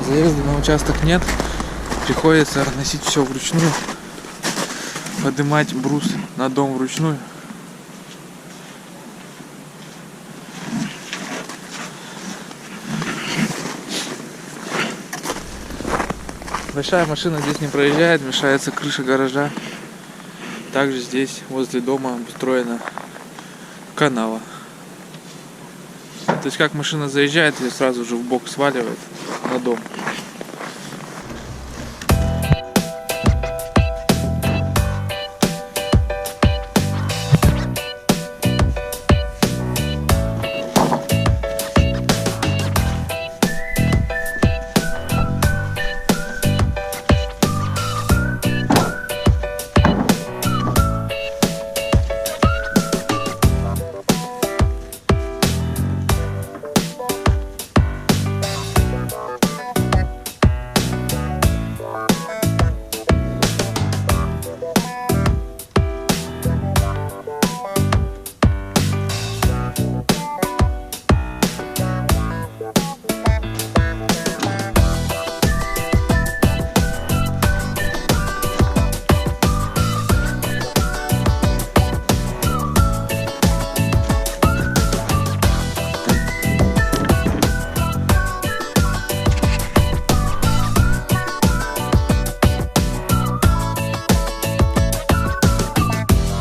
Заезда на участок нет. Приходится носить все вручную. Поднимать брус на дом вручную. Большая машина здесь не проезжает, мешается крыша гаража. Также здесь возле дома устроена канава. То есть как машина заезжает, ее сразу же в бок сваливает на дом.